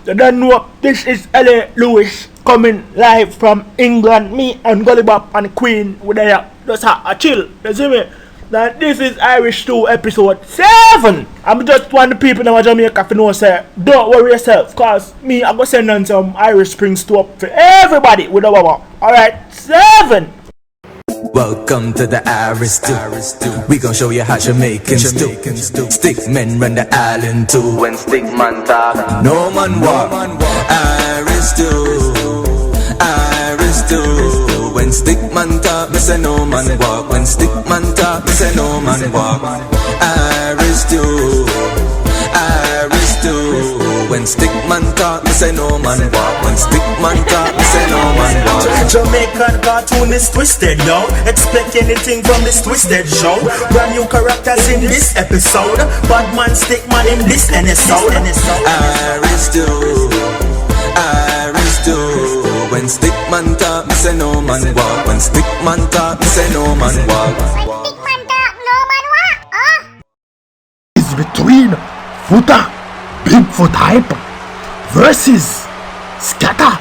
You don't know, this is L.A. Lewis coming live from England. Me and Gully Bop and Queen with just a chill. You see me? Now this is Irish 2 episode 7. I'm just want the people in Jamaica to know, say, don't worry yourself, cause me I'm gonna send on some Irish Spring Stew up for everybody with a wawa. Alright, 7. Welcome to the Irish Stew. We gon' show you how Jamaican stew. Stickmen run the island too. When Stickman talk, no man walk. Irish Stew, Irish Stew. When Stickman talk, me say no man walk. When Stickman talk, me say no man walk. Irish Stew, Irish Stew. When Stickman talk, me say no man walk. When Stickman talk, me say no man walk. Jamaican cartoon is twisted, yo. Expect anything from this twisted show. Brand new characters in this episode. Badman, Stickman in this episode. Irish Stew, Irish Stew. When Stickman talk, me say no man walk. When Stickman talk, me say no man walk. When Stickman talk, no man walk. It's between Foota, Bigfoot Hype versus Skatta.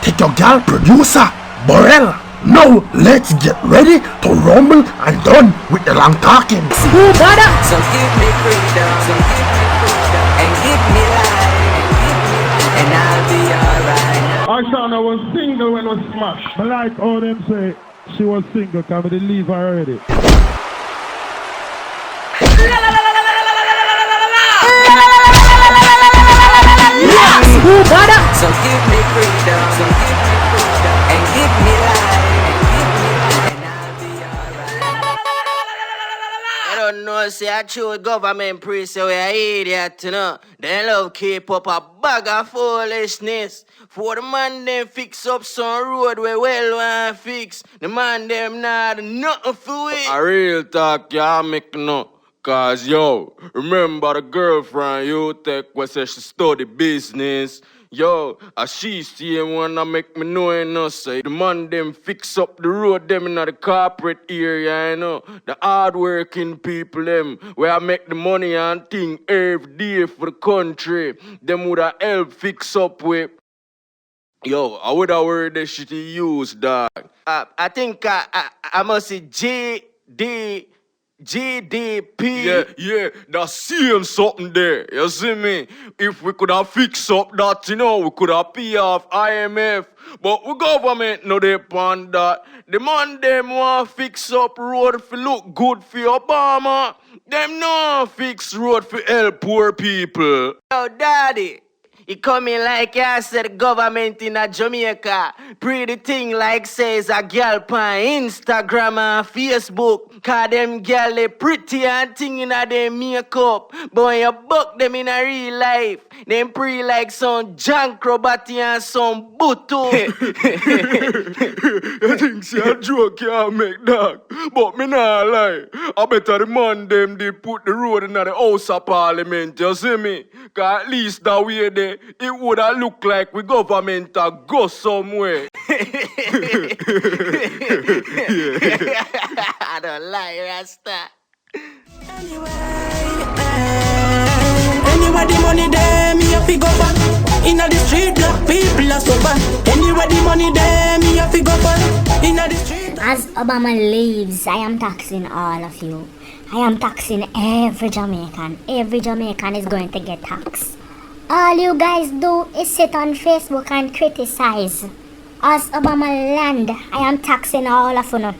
Take your girl producer Borel. Now let's get ready to rumble and done with the long talking. WHO BADDA. So give me freedom, and give me life, and I'll be alright. Ashana was single when was smashed. I like all them say she was single, can we leave her already? WHO BADDA. So give me freedom, and give me life, and I'll be alright. I don't know, say I choose government priest, so we are idiot, you know. They love keep up a bag of foolishness. For the man them fix up some road where well want fix. The man them not nothing for it. A real talk, y'all make no. Cause yo, remember the girlfriend you take when say she study business. Yo, as she see him wanna make me know, you know, say the man them fix up the road them in the corporate area, you know. The hard-working people them, where I make the money and thing every day for the country. Them woulda help fix up with. Yo, I woulda word that shit he use, dog. I think I must say GDP. Yeah, that same something there. You see me? If we could have fixed up that, you know, we could have pay off IMF. But we government no they on that. The man them want fix up road for look good for Obama. Them no fix road for help poor people. Yo, daddy. It coming like I said government in a Jamaica. Pretty thing like says a girl on Instagram and Facebook. Cause them girl they pretty and thing in a them makeup. But when you buck them in a real life, them pretty like some junk robot and some butu. I think see a joke can't make that. But me not lie. I better the man them they put the road in the House of Parliament. You see me? Cause at least that way there, it would have look like we government a go somewhere. I don't lie, Rasta. Anyway, the money there, me have to go back. Inna the street, black people are so bad. Anyway, the money there, me have to go back. Inna the street. As Obama leaves, I am taxing all of you. I am taxing every Jamaican. Every Jamaican is going to get taxed. All you guys do is sit on Facebook and criticize. As Obama land, I am taxing all of you.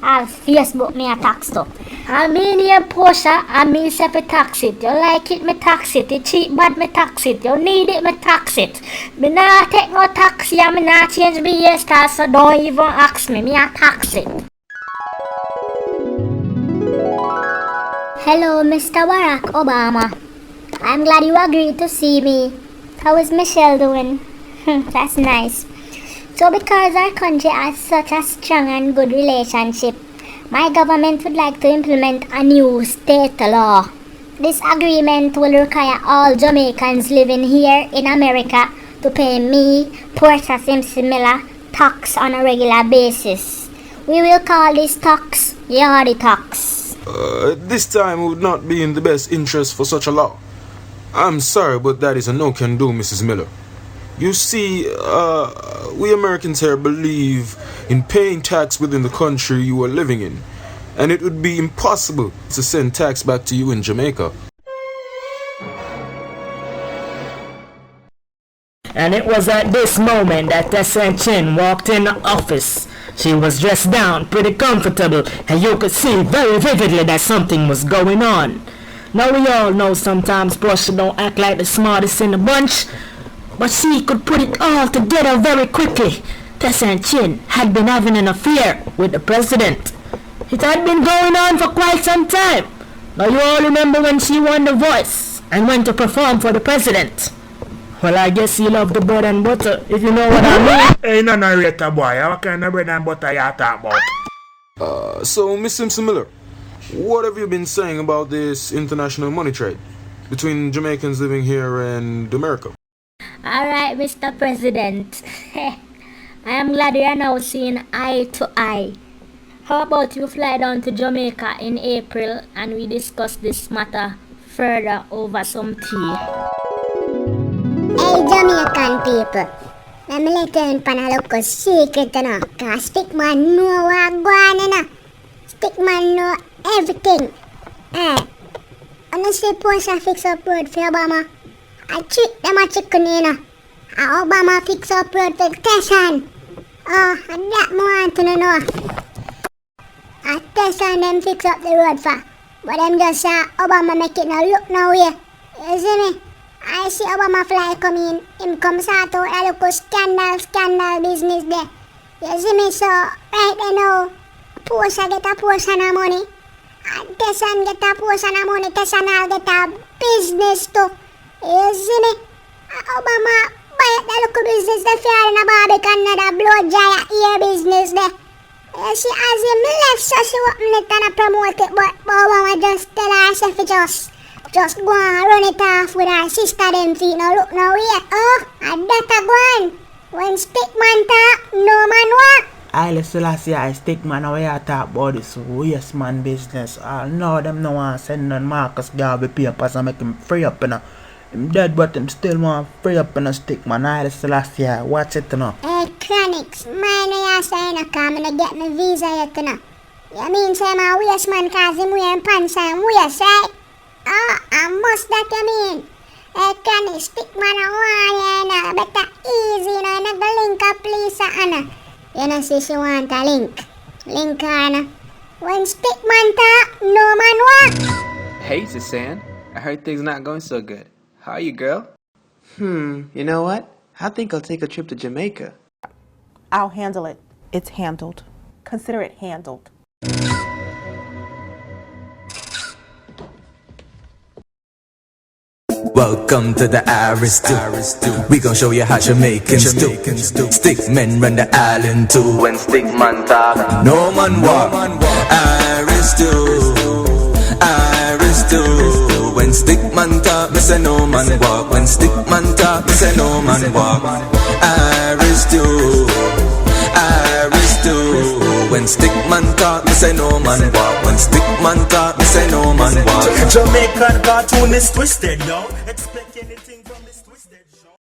All Facebook me a tax to. I mean here Portia, I mean say me tax it. You like it, me tax it. You cheap bad, me tax it. You need it, me tax it. Me not take no tax here, me not change my hairstyle, so don't even ask me. Me a tax it. Hello, Mr. Barack Obama. I'm glad you agreed to see me. How is Michelle doing? That's nice. So because our country has such a strong and good relationship, my government would like to implement a new state law. This agreement will require all Jamaicans living here in America to pay me, Portia Miller, tax on a regular basis. We will call this tax Yardy tax. This time would not be in the best interest for such a law. I'm sorry, but that is a no can do, Mrs. Miller. You see, we Americans here believe in paying tax within the country you are living in, and it would be impossible to send tax back to you in Jamaica. And it was at this moment that Saeryun walked in the office. She was dressed down, pretty comfortable, and you could see very vividly that something was going on. Now we all know sometimes Portia don't act like the smartest in the bunch, but she could put it all together very quickly. Saeryun had been having an affair with the president. It had been going on for quite some time. Now you all remember when she won The Voice and went to perform for the president. Well, I guess you love the bread and butter, if you know what I mean. Hey, no narrator boy, what kind of bread and butter you talk about? So, Miss Simpson Miller, what have you been saying about this international money trade between Jamaicans living here and America? Alright, Mr. President. I am glad we are now seeing eye to eye. How about you fly down to Jamaica in April and we discuss this matter further over some tea? Hey Jamaican people, let me let you in pan a local secret, you know, cause Stickman know what go on, you know. Stickman know everything. Hey, and you see Portia fix up road for Obama. I trick them a chicken, you know. And Obama fix up road for Tessan. Oh, and that more want to know. And Tessan them fix up the road for. But them just say Obama make it now look now way. You see me? I see Obama fly come in, him come start out a local scandal business there. You see me, so right there now, Portia get a portion of money, and Tessan get a portion of money, Tessan all get a business too. You see me? Obama buy the local business there for in a Barbican, another blow dry ear business there. You see, as him left, so she wouldn't let her promote it, but Obama just tell herself to just go and run it off with her sister them feet. Now look now here. Oh, and that a go on. When Stickman talk, no man walk. I Selassie, I Stickman, how you talk about this waste man business. No, them no want to send on Marcus Garvey papers and make him free up, you know. Him dead, but him still want free up in a Stickman. I Selassie, watch it, you know. Hey, Chronics, mine you say no, come and get me visa yet, you know. You mean say my waste man cause him wearing pants and waist, right? Oh, I must that you mean. Hey, can you Stickman a one, you know, better easy, you know, not the link up, please, Anna. You know, see she want a link. Link, Anna. When Stickman talk, no man walk. Hey, Susan. I heard things not going so good. How are you, girl? You know what? I think I'll take a trip to Jamaica. I'll handle it. It's handled. Consider it handled. Welcome to the Irish Stew. We gon' show you how Jamaicans do. Stickmen run the island too. When Stickman talk, No man walk. Irish Stew. Irish Stew. When Stickman talk, me say no man walk. When Stickman talk, me say no man walk. Irish Stew. Irish Stew. When Stickman talk, me say no man walk. When Stickman talk, me say no man walk. Jamaican cartoon is twisted, yo. Expect anything from this twisted show.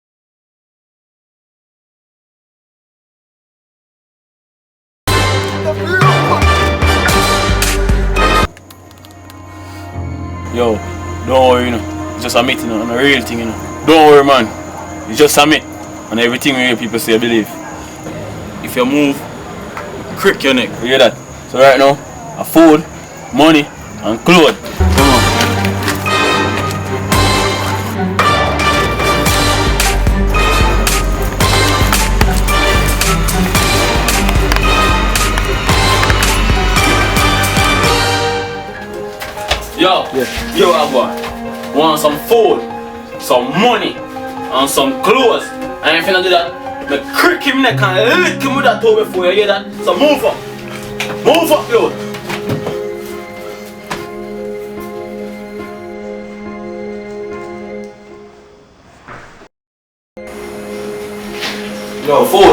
Yo, don't worry, you know. It's just a meeting, you know, and a real thing, you know. Don't worry, man. It's just a meet. And everything real people say, I believe. If you move, crick your neck. You hear that? So right now, a food, money, and clothes. Come on. Yo, Abba, want some food, some money, and some clothes. And if you don't do that, me crick him neck and lick him with that toe before you hear that. So move up. Move up, yo. Yo, food.